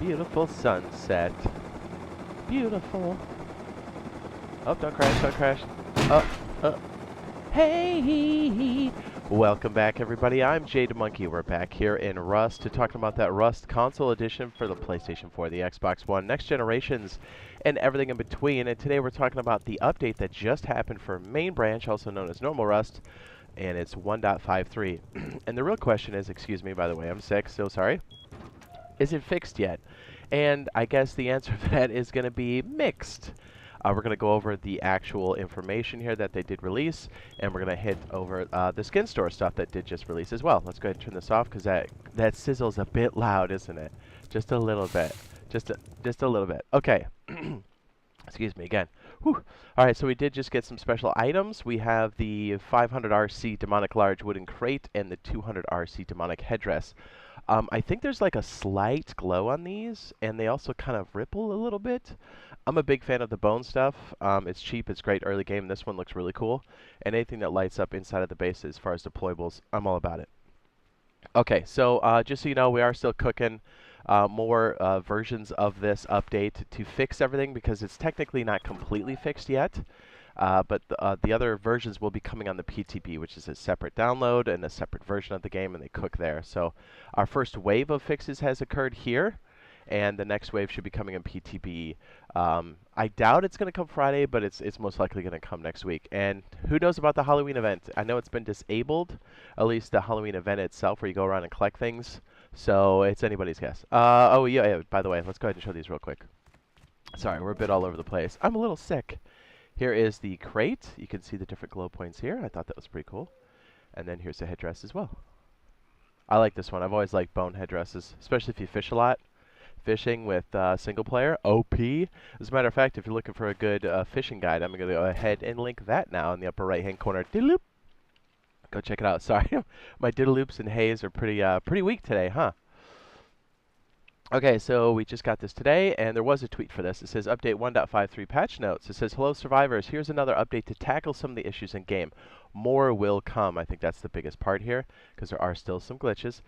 Beautiful sunset. Beautiful. Oh, don't crash, don't crash. Oh. Hey! Welcome back, everybody. I'm Jade Monkey. We're back here in Rust to talk about that Rust Console Edition for the PlayStation 4, the Xbox One, next generations, and everything in between. And today we're talking about the update that just happened for main branch, also known as normal Rust, and it's 1.53. And the real question is, excuse me, by the way, I'm sick, so sorry. Is it fixed yet? And I guess the answer to that is going to be mixed. We're going to go over the actual information here that they did release, and we're going to hit over the skin store stuff that did just release as well. Let's go ahead and turn this off because that sizzle's a bit loud, isn't it? Just a little bit. Just a little bit. Okay. Excuse me again. Whew. All right, so we did just get some special items. We have the 500 RC demonic large wooden crate and the 200 RC demonic headdress. I think there's like a slight glow on these, and they also kind of ripple a little bit. I'm a big fan of the bone stuff. It's cheap, it's great early game. This one looks really cool. And anything that lights up inside of the base as far as deployables, I'm all about it. Okay, so just so you know, we are still cooking more versions of this update to fix everything because it's technically not completely fixed yet. But the other versions will be coming on the PTB, which is a separate download and a separate version of the game, and they cook there. So our first wave of fixes has occurred here, and the next wave should be coming in PTB. I doubt it's going to come Friday, but it's most likely going to come next week. And who knows about the Halloween event? I know it's been disabled, at least the Halloween event itself, where you go around and collect things. So it's anybody's guess. Oh, yeah, by the way, let's go ahead and show these real quick. Sorry, we're a bit all over the place. I'm a little sick. Here is the crate. You can see the different glow points here. I thought that was pretty cool. And then here's the headdress as well. I like this one. I've always liked bone headdresses, especially if you fish a lot. Fishing with single player, OP. As a matter of fact, if you're looking for a good fishing guide, I'm going to go ahead and link that now in the upper right-hand corner. Diddle-loop. Go check it out. Sorry, my diddle-loops and haze are pretty weak today, huh? Okay, so we just got this today, and there was a tweet for this. It says, update 1.53 patch notes. It says, hello, survivors. Here's another update to tackle some of the issues in game. More will come. I think that's the biggest part here, because there are still some glitches.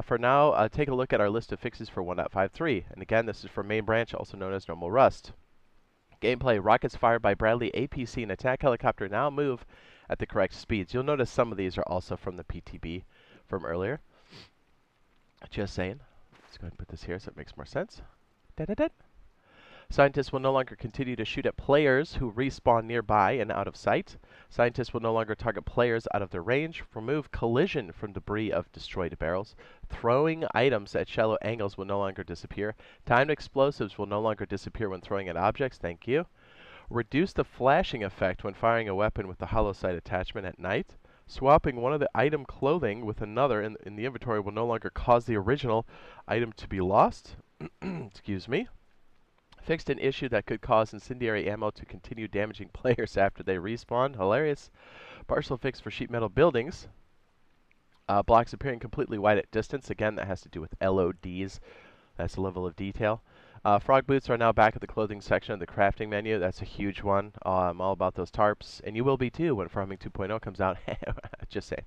For now, take a look at our list of fixes for 1.53. And again, this is for main branch, also known as normal Rust. Gameplay, rockets fired by Bradley APC and attack helicopter now move at the correct speeds. You'll notice some of these are also from the PTB from earlier. Just saying. Let's go ahead and put this here so it makes more sense. Da-da-da. Scientists will no longer continue to shoot at players who respawn nearby and out of sight. Scientists will no longer target players out of their range. Remove collision from debris of destroyed barrels. Throwing items at shallow angles will no longer disappear. Timed explosives will no longer disappear when throwing at objects. Thank you. Reduce the flashing effect when firing a weapon with the hollow sight attachment at night. Swapping one of the item clothing with another in the inventory will no longer cause the original item to be lost. Excuse me. Fixed an issue that could cause incendiary ammo to continue damaging players after they respawn. Hilarious. Partial fix for sheet metal buildings. Blocks appearing completely white at distance. Again, that has to do with LODs. That's the level of detail. Frog boots are now back at the clothing section of the crafting menu. That's a huge one. I'm all about those tarps. And you will be too when Farming 2.0 comes out. Just saying.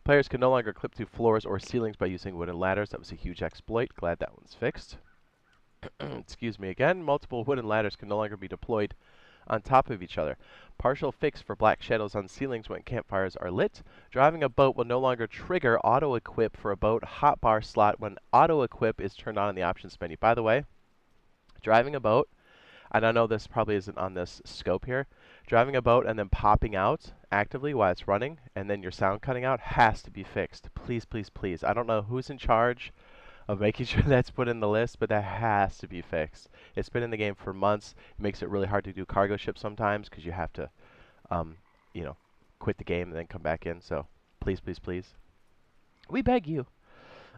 Players can no longer clip through floors or ceilings by using wooden ladders. That was a huge exploit. Glad that one's fixed. Excuse me again. Multiple wooden ladders can no longer be deployed on top of each other. Partial fix for black shadows on ceilings when campfires are lit. Driving a boat will no longer trigger auto-equip for a boat hotbar slot when auto-equip is turned on in the options menu. By the way, driving a boat, and I know this probably isn't on this scope here, driving a boat and then popping out actively while it's running and then your sound cutting out has to be fixed. Please, please, please. I don't know who's in charge of making sure that's put in the list, but that has to be fixed. It's been in the game for months. It makes it really hard to do cargo ships sometimes because you have to, you know, quit the game and then come back in. So please, please, please. We beg you.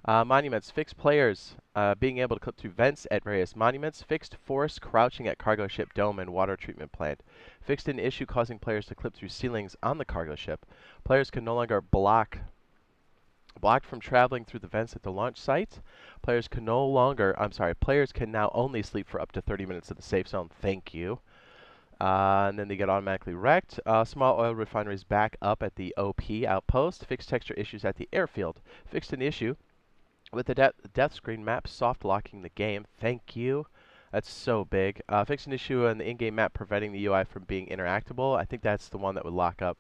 Monuments. Fixed players being able to clip through vents at various monuments. Fixed force crouching at cargo ship dome and water treatment plant. Fixed an issue causing players to clip through ceilings on the cargo ship. Players can no longer blocked from traveling through the vents at the launch site. Players can now only sleep for up to 30 minutes at the safe zone. Thank you. And then they get automatically wrecked. Small oil refineries back up at the OP outpost. Fixed texture issues at the airfield. Fixed an issue With the death screen map soft locking the game. Thank you. That's so big. Fix an issue in the in-game map preventing the UI from being interactable. I think that's the one that would lock up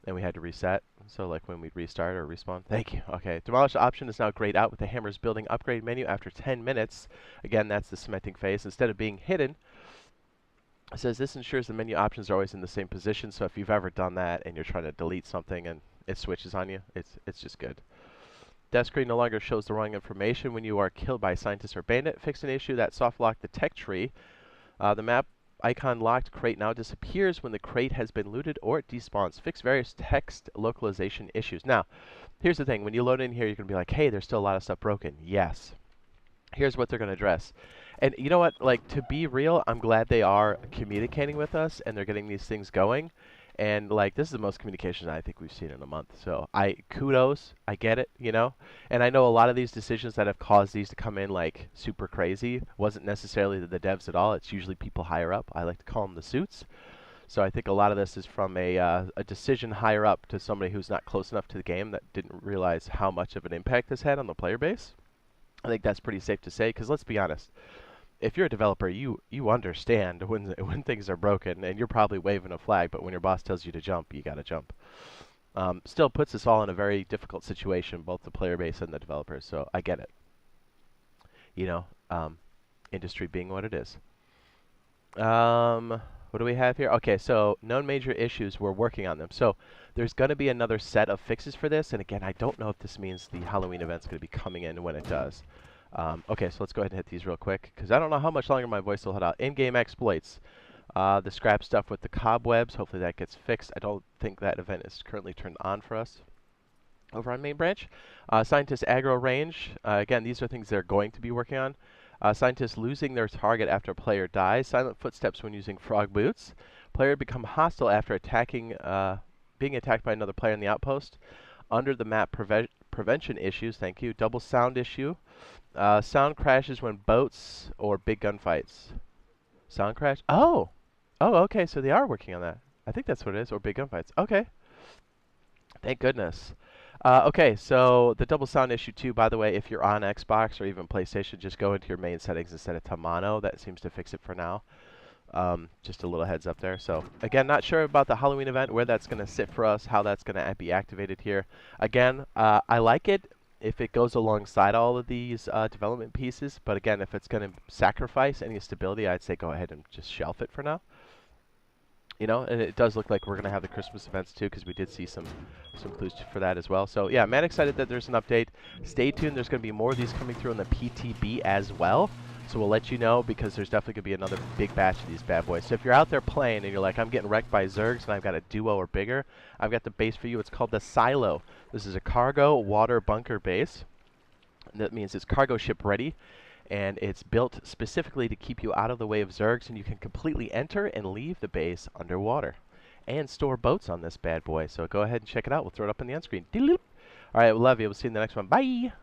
and we had to reset. So like when we'd restart or respawn. Thank you. Okay. Demolish option is now grayed out with the hammer's building upgrade menu after 10 minutes. Again, that's the cementing phase. Instead of being hidden, it says this ensures the menu options are always in the same position. So if you've ever done that and you're trying to delete something and it switches on you, it's just good. Death screen no longer shows the wrong information when you are killed by a scientist or bandit. Fix an issue that soft locked the tech tree. The map icon locked crate now disappears when the crate has been looted or it despawns. Fix various text localization issues. Now, here's the thing. When you load in here, you're going to be like, hey, there's still a lot of stuff broken. Yes. Here's what they're going to address. And you know what? Like, to be real, I'm glad they are communicating with us and they're getting these things going. And like, this is the most communication I think we've seen in a month. So kudos, I get it, you know. And I know a lot of these decisions that have caused these to come in like super crazy wasn't necessarily the devs at all. It's usually people higher up. I like to call them the suits. So I think a lot of this is from a decision higher up to somebody who's not close enough to the game that didn't realize how much of an impact this had on the player base. I think that's pretty safe to say, because let's be honest. If you're a developer, you understand when things are broken, and you're probably waving a flag, but when your boss tells you to jump, you got to jump. Still puts us all in a very difficult situation, both the player base and the developers, so I get it. You know, industry being what it is. What do we have here? Okay, so known major issues, we're working on them. So there's going to be another set of fixes for this, and again, I don't know if this means the Halloween event's going to be coming in when it does. Okay, so let's go ahead and hit these real quick, because I don't know how much longer my voice will hold out. In-game exploits. The scrap stuff with the cobwebs, hopefully that gets fixed. I don't think that event is currently turned on for us over on main branch. Scientist aggro range. Again, these are things they're going to be working on. Scientists losing their target after a player dies. Silent footsteps when using frog boots. Player become hostile after being attacked by another player in the outpost. Under the map prevention issues, thank you. Double sound issue. Sound crashes when boats or big gunfights. Sound crash? Oh! Oh, okay, so they are working on that. I think that's what it is, or big gunfights. Okay. Thank goodness. Okay, so the double sound issue too, by the way, if you're on Xbox or even PlayStation, just go into your main settings instead of to mono. That seems to fix it for now. Just a little heads up there. So again, not sure about the Halloween event, where that's going to sit for us, how that's going to be activated here. Again, I like it if it goes alongside all of these development pieces, but again, if it's going to sacrifice any stability, I'd say go ahead and just shelf it for now. You know, and it does look like we're going to have the Christmas events too, because we did see some clues for that as well. So yeah, man, excited that there's an update. Stay tuned. There's going to be more of these coming through on the PTB as well. So we'll let you know, because there's definitely going to be another big batch of these bad boys. So if you're out there playing and you're like, I'm getting wrecked by Zergs and I've got a duo or bigger, I've got the base for you. It's called the Silo. This is a cargo water bunker base. And that means it's cargo ship ready. And it's built specifically to keep you out of the way of Zergs, and you can completely enter and leave the base underwater. And store boats on this bad boy. So go ahead and check it out. We'll throw it up on the end screen. All right, we love you. We'll see you in the next one. Bye!